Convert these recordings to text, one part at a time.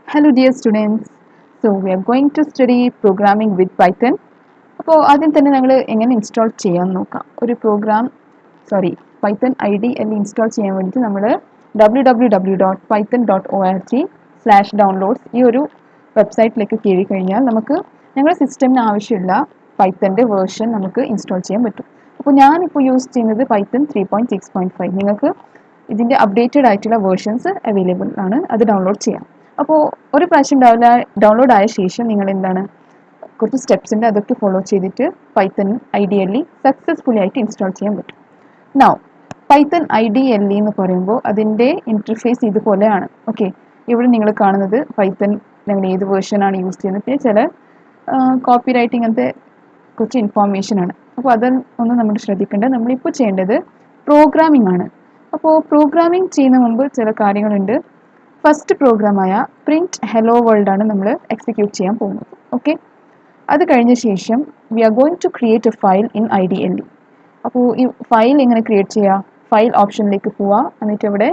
Hello dear students. So we are going to study programming with Python. അപ്പോൾ ആദ്യം തന്നെ ഞങ്ങൾ എങ്ങനെ ഇൻസ്റ്റാൾ ചെയ്യാൻ നോക്കാം. ഒരു പൈത്തൺ IDE ഇൻസ്റ്റാൾ ചെയ്യാൻ വേണ്ടിയിട്ട് നമ്മൾ www.python.org/downloads ഈ ഒരു വെബ്സൈറ്റിലേക്ക് കയറി കഴിഞ്ഞാൽ നമുക്ക് ഞങ്ങളുടെ സിസ്റ്റമിന് ആവശ്യമുള്ള പൈത്തൻ്റെ വേർഷൻ നമുക്ക് ഇൻസ്റ്റാൾ ചെയ്യാൻ പറ്റും. അപ്പോൾ ഞാനിപ്പോൾ യൂസ് ചെയ്യുന്നത് പൈത്തൺ 3.6.5. നിങ്ങൾക്ക് ഇതിൻ്റെ അപ്ഡേറ്റഡ് ആയിട്ടുള്ള വേർഷൻസ് അവൈലബിൾ ആണ്, അത് ഡൗൺലോഡ് ചെയ്യാം. അപ്പോൾ ഒരു പ്രാവശ്യം ഡൗൺലോഡ് ആയ ശേഷം നിങ്ങൾ എന്താണ് കുറച്ച് സ്റ്റെപ്സ് ഉണ്ട്, അതൊക്കെ ഫോളോ ചെയ്തിട്ട് പൈത്തൺ IDE സക്സസ്ഫുള്ളി ആയിട്ട് ഇൻസ്റ്റാൾ ചെയ്യാൻ പറ്റും. നൗ പൈത്തൺ IDE എന്ന് പറയുമ്പോൾ അതിൻ്റെ ഇൻ്റർഫേസ് ഇതുപോലെയാണ്. ഓക്കെ, ഇവിടെ നിങ്ങൾ കാണുന്നത് പൈത്തൺ ഞങ്ങൾ ഏത് വേർഷനാണ് യൂസ് ചെയ്യുന്നത്, പിന്നെ ചില കോപ്പി റൈറ്റിംഗ് അങ്ങനത്തെ കുറച്ച് ഇൻഫോർമേഷൻ ആണ്. അപ്പോൾ അതൊന്നും നമ്മൾ ശ്രദ്ധിക്കേണ്ടത്. നമ്മളിപ്പോൾ ചെയ്യേണ്ടത് പ്രോഗ്രാമിംഗ് ആണ്. അപ്പോൾ പ്രോഗ്രാമിംഗ് ചെയ്യുന്ന മുമ്പ് ചില കാര്യങ്ങളുണ്ട്. ഫസ്റ്റ് പ്രോഗ്രാമായ പ്രിൻറ്റ് ഹെലോ വേൾഡ് ആണ് നമ്മൾ എക്സിക്യൂട്ട് ചെയ്യാൻ പോകുന്നത്. ഓക്കെ, അത് കഴിഞ്ഞ ശേഷം we are going to create a file in IDE. അപ്പോൾ ഈ ഫയൽ എങ്ങനെ ക്രിയേറ്റ് ചെയ്യുക? ഫയൽ ഓപ്ഷനിലേക്ക് പോവുക, എന്നിട്ട് അവിടെ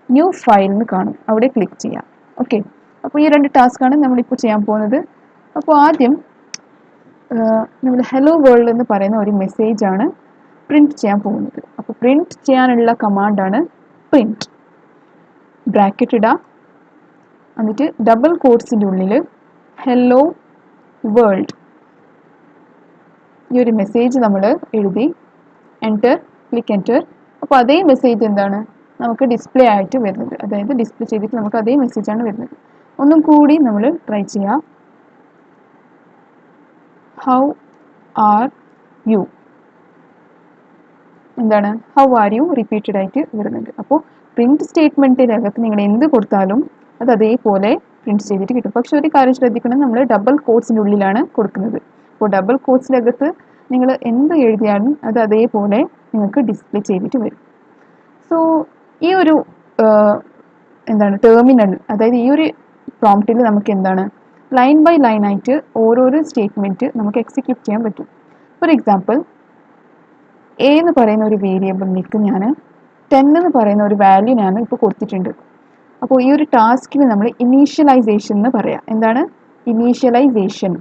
ന്യൂ ഫയൽ എന്ന് കാണും, അവിടെ ക്ലിക്ക് ചെയ്യാം. ഓക്കെ, അപ്പോൾ ഈ രണ്ട് ടാസ്ക്കാണ് നമ്മളിപ്പോൾ ചെയ്യാൻ പോകുന്നത്. അപ്പോൾ ആദ്യം നമ്മൾ ഹലോ വേൾഡ് എന്ന് പറയുന്ന ഒരു മെസ്സേജാണ് പ്രിൻറ്റ് ചെയ്യാൻ പോകുന്നത്. അപ്പോൾ പ്രിൻറ്റ് ചെയ്യാനുള്ള കമാൻഡാണ് പ്രിൻറ്റ്, ബ്രാക്കറ്റ് ഇടുക, എന്നിട്ട് ഡബിൾ കോട്ട്സിൻ്റെ ഉള്ളിൽ ഹെല്ലോ വേൾഡ് ഈ ഒരു മെസ്സേജ് നമ്മൾ എഴുതി ക്ലിക്ക് എൻറ്റർ. അപ്പോൾ അതേ മെസ്സേജ് എന്താണ് നമുക്ക് ഡിസ്പ്ലേ ആയിട്ട് വരുന്നത്, അതായത് ഡിസ്പ്ലേ ചെയ്തിട്ട് നമുക്ക് അതേ മെസ്സേജാണ് വരുന്നത്. ഒന്നും കൂടി നമ്മൾ ട്രൈ ചെയ്യാം. ഹൗ ആർ യു എന്താണ് ഹൗ ആർ യു റിപ്പീറ്റഡ് ആയിട്ട് വരുന്നുണ്ട്. അപ്പോൾ പ്രിൻറ്റ് സ്റ്റേറ്റ്മെൻറ്റിനകത്ത് നിങ്ങൾ എന്ത് കൊടുത്താലും അത് അതേപോലെ പ്രിൻറ്റ് ചെയ്തിട്ട് കിട്ടും. പക്ഷെ ഒരു കാര്യം ശ്രദ്ധിക്കണം, നമ്മൾ ഡബിൾ കോട്ട്സിൻ്റെ ഉള്ളിലാണ് കൊടുക്കുന്നത്. അപ്പോൾ ഡബിൾ കോട്ട്സിനകത്ത് നിങ്ങൾ എന്ത് എഴുതിയാലും അത് അതേപോലെ നിങ്ങൾക്ക് ഡിസ്പ്ലേ ചെയ്തിട്ട് വരും. സോ ഈ ഒരു ടെർമിനൽ, അതായത് ഈ ഒരു പ്രോംപ്റ്റിൽ നമുക്ക് എന്താണ് ലൈൻ ബൈ ലൈൻ ആയിട്ട് ഓരോരോ സ്റ്റേറ്റ്മെൻറ്റ് നമുക്ക് എക്സിക്യൂട്ട് ചെയ്യാൻ പറ്റും. ഫോർ എക്സാമ്പിൾ, എ എന്ന് പറയുന്ന ഒരു വേരിയബിളിലേക്ക് ഞാൻ 10 എന്ന് പറയുന്ന ഒരു വാല്യൂ ഞാൻ ഇപ്പോൾ കൊടുത്തിട്ടുണ്ട്. അപ്പോൾ ഈ ഒരു ടാസ്കിന് നമ്മൾ ഇനീഷ്യലൈസേഷൻ എന്ന് പറയാം. എന്താണ് initialization?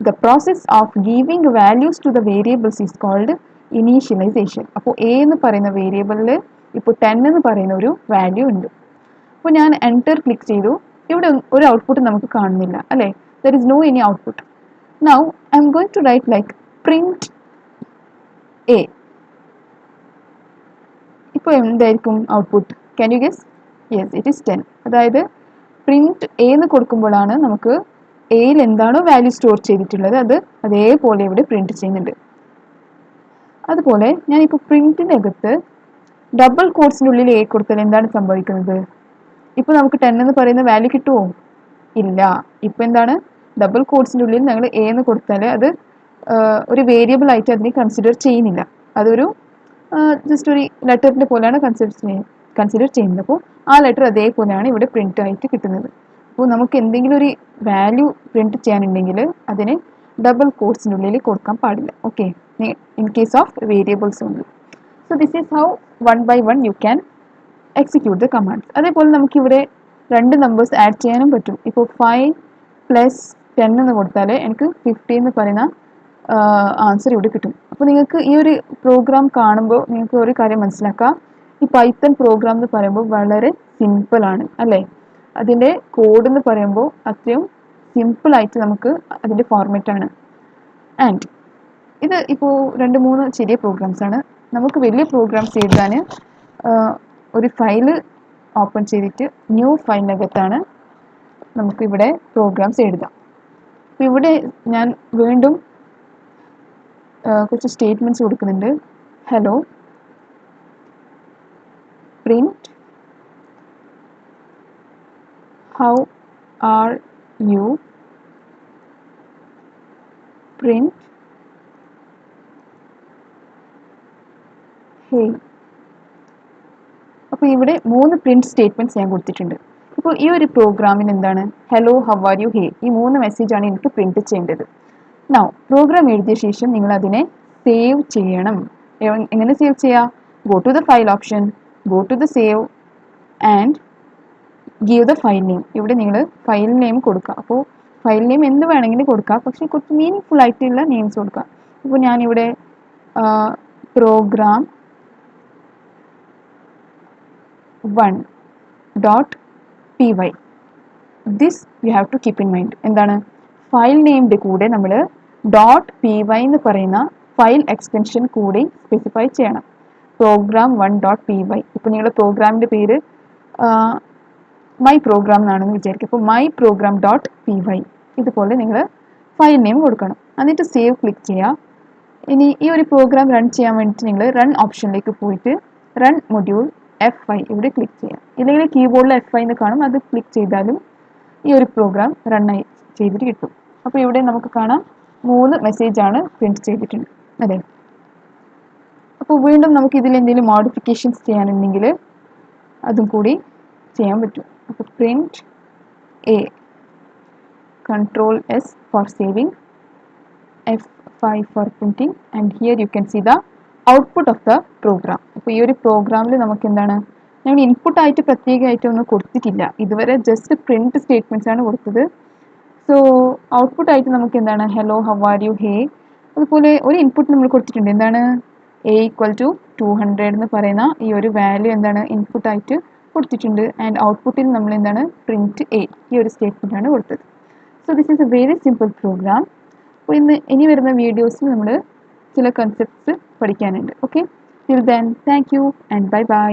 The process of giving values to the variables is called initialization. അപ്പോൾ എ എന്ന് പറയുന്ന വേരിയബിളിൽ ഇപ്പോൾ 10 എന്ന് പറയുന്ന ഒരു വാല്യൂ ഉണ്ട്. അപ്പോൾ ഞാൻ എൻറ്റർ ക്ലിക്ക് ചെയ്തു. ഇവിടെ ഒരു ഔട്ട്പുട്ട് നമുക്ക് കാണുന്നില്ല, അല്ലേ? There is no any output. Now I am going to write like print A. ഇപ്പോൾ എന്തായിരിക്കും output? Can you guess? Yes, it is 10. അതായത് പ്രിൻറ്റ് എ എന്ന് കൊടുക്കുമ്പോഴാണ് നമുക്ക് എയിൽ എന്താണോ വാല്യൂ സ്റ്റോർ ചെയ്തിട്ടുള്ളത് അത് അതേപോലെ ഇവിടെ പ്രിൻറ്റ് ചെയ്യുന്നുണ്ട്. അതുപോലെ ഞാനിപ്പോൾ പ്രിൻറ്റിനകത്ത് ഡബിൾ കോട്ട്സിൻ്റെ ഉള്ളിൽ എ കൊടുത്താൽ എന്താണ് സംഭവിക്കുന്നത്? ഇപ്പോൾ നമുക്ക് 10 എന്ന് പറയുന്ന വാല്യൂ കിട്ടുമോ? ഇല്ല. ഇപ്പോൾ എന്താണ് ഡബിൾ കോട്ട്സിൻ്റെ ഉള്ളിൽ ഞങ്ങൾ എ എന്ന് കൊടുത്താൽ അത് ഒരു വേരിയബിൾ ആയിട്ട് അതിനെ കൺസിഡർ ചെയ്യുന്നില്ല. അതൊരു ജസ്റ്റ് ഒരു ലെറ്ററിൻ്റെ പോലെയാണ് കൺസിഡർ ചെയ്യുന്നത്. അപ്പോൾ ആ ലെറ്റർ അതേപോലെയാണ് ഇവിടെ പ്രിൻ്റ് ആയിട്ട് കിട്ടുന്നത്. അപ്പോൾ നമുക്ക് എന്തെങ്കിലും ഒരു വാല്യൂ പ്രിൻറ്റ് ചെയ്യാനുണ്ടെങ്കിൽ അതിന് ഡബിൾ കോട്ട്സിൻ്റെ ഉള്ളിൽ കൊടുക്കാൻ പാടില്ല. Okay, in case of variables only. So this is how one by one you can execute the commands. അതേപോലെ നമുക്കിവിടെ രണ്ട് നമ്പേഴ്സ് ആഡ് ചെയ്യാനും പറ്റും. ഇപ്പോൾ 5 + 10 എന്ന് കൊടുത്താൽ എനിക്ക് 50 എന്ന് പറയുന്ന ആൻസർ ഇവിടെ കിട്ടും. അപ്പോൾ നിങ്ങൾക്ക് ഈ ഒരു പ്രോഗ്രാം കാണുമ്പോൾ നിങ്ങൾക്ക് ഒരു കാര്യം മനസ്സിലാക്കാം, ഈ പൈത്തൺ പ്രോഗ്രാം എന്ന് പറയുമ്പോൾ വളരെ സിമ്പിളാണ്, അല്ലേ? അതിൻ്റെ കോഡ് എന്ന് പറയുമ്പോൾ അത്രയും സിമ്പിളായിട്ട് നമുക്ക് അതിൻ്റെ ഫോർമാറ്റാണ്. ആൻഡ് ഇത് ഇപ്പോൾ 2-3 ചെറിയ പ്രോഗ്രാംസ് ആണ്. നമുക്ക് വലിയ പ്രോഗ്രാംസ് എഴുതാൻ ഒരു ഫയൽ ഓപ്പൺ ചെയ്തിട്ട് ന്യൂ ഫയലിനകത്താണ് നമുക്കിവിടെ പ്രോഗ്രാംസ് എഴുതാം. അപ്പോൾ ഇവിടെ ഞാൻ വീണ്ടും കുറച്ച് സ്റ്റേറ്റ്മെൻറ്റ്സ് കൊടുക്കുന്നുണ്ട്. Hello print how are you print hey. അപ്പോൾ ഇവിടെ 3 പ്രിൻറ്റ് സ്റ്റേറ്റ്മെൻറ്റ്സ് ഞാൻ കൊടുത്തിട്ടുണ്ട്. ഇപ്പോൾ ഈ ഒരു പ്രോഗ്രാമിന് എന്താണ് ഹലോ ഹൗ ആർ യു ഹേ, ഈ 3 മെസ്സേജാണ് എനിക്ക് പ്രിൻറ്റ് ചെയ്യേണ്ടത്. നൗ പ്രോഗ്രാം എഴുതിയ ശേഷം നിങ്ങൾ അതിനെ സേവ് ചെയ്യണം. എങ്ങനെ സേവ് ചെയ്യുക? Go to the file option, go to the save and give the file name. ഇവിടെ നിങ്ങൾ ഫയൽ നെയിം കൊടുക്കുക. അപ്പോൾ ഫയൽ നെയിം എന്ത് വേണമെങ്കിലും കൊടുക്കാം, പക്ഷേ കുറച്ച് മീനിങ് ഫുൾ ആയിട്ടുള്ള നെയിംസ് കൊടുക്കാം. ഇപ്പോൾ ഞാനിവിടെ program 1.py. This you have to keep in mind. എന്താണ്, ഫയൽ നെയിമിൻ്റെ കൂടെ നമ്മൾ .py എന്ന് പറയുന്ന ഫയൽ എക്സ്റ്റൻഷൻ കൂടി സ്പെസിഫൈ ചെയ്യണം. Program 1.py. ഇപ്പോൾ നിങ്ങളുടെ പ്രോഗ്രാമിൻ്റെ പേര് മൈ പ്രോഗ്രാം എന്നാണെന്ന് വിചാരിക്കും. അപ്പോൾ മൈ പ്രോഗ്രാം .py ഇതുപോലെ നിങ്ങൾ ഫയൽ നെയിം കൊടുക്കണം. എന്നിട്ട് സേവ് ക്ലിക്ക് ചെയ്യുക. ഇനി ഈ ഒരു പ്രോഗ്രാം റൺ ചെയ്യാൻ വേണ്ടിയിട്ട് നിങ്ങൾ റൺ ഓപ്ഷനിലേക്ക് പോയിട്ട് റൺ മൊഡ്യൂൾ F5 ഇവിടെ ക്ലിക്ക് ചെയ്യുക. ഇല്ലെങ്കിൽ കീബോർഡിൽ F5 എന്ന് കാണും, അത് ക്ലിക്ക് ചെയ്താലും ഈ ഒരു പ്രോഗ്രാം റണ്ണായി ചെയ്തിട്ട് കിട്ടും. അപ്പോൾ ഇവിടെ നമുക്ക് കാണാം 3 മെസ്സേജാണ് പ്രിൻറ്റ് ചെയ്തിട്ടുണ്ട് അതെ. അപ്പോൾ വീണ്ടും നമുക്ക് ഇതിൽ എന്തെങ്കിലും മോഡിഫിക്കേഷൻസ് ചെയ്യാനുണ്ടെങ്കിൽ അതും കൂടി ചെയ്യാൻ പറ്റും. അപ്പോൾ print A, Control S for saving, F5 for printing, and here you can see the output of the program. അപ്പോൾ ഈ ഒരു പ്രോഗ്രാമിൽ നമുക്ക് എന്താണ്, ഞങ്ങൾ ഇൻപുട്ട് ആയിട്ട് പ്രത്യേകമായിട്ട് ഒന്നും കൊടുത്തിട്ടില്ല ഇതുവരെ, ജസ്റ്റ് പ്രിൻറ്റ് സ്റ്റേറ്റ്മെൻറ്റ്സ് ആണ് കൊടുത്തത്. സോ ഔട്ട്പുട്ട് ആയിട്ട് നമുക്ക് എന്താണ് ഹലോ ഹൗ ആർ യു ഹേ, അതുപോലെ ഒരു ഇൻപുട്ട് നമ്മൾ കൊടുത്തിട്ടുണ്ട്. എന്താണ് A = 200 എന്ന് പറയുന്ന ഈ ഒരു വാല്യൂ എന്താണ് ഇൻപുട്ടായിട്ട് കൊടുത്തിട്ടുണ്ട്. ആൻഡ് ഔട്ട്പുട്ടിൽ നമ്മൾ എന്താണ് പ്രിൻറ്റ് A ഈ ഒരു സ്റ്റേറ്റ്മെൻ്റ് ആണ് കൊടുത്തത്. So this is A very simple programme. അപ്പോൾ ഇനി വരുന്ന വീഡിയോസിൽ നമ്മൾ ചില കൺസെപ്റ്റ്സ് പഠിക്കാനുണ്ട്. Okay, till then thank you and bye bye.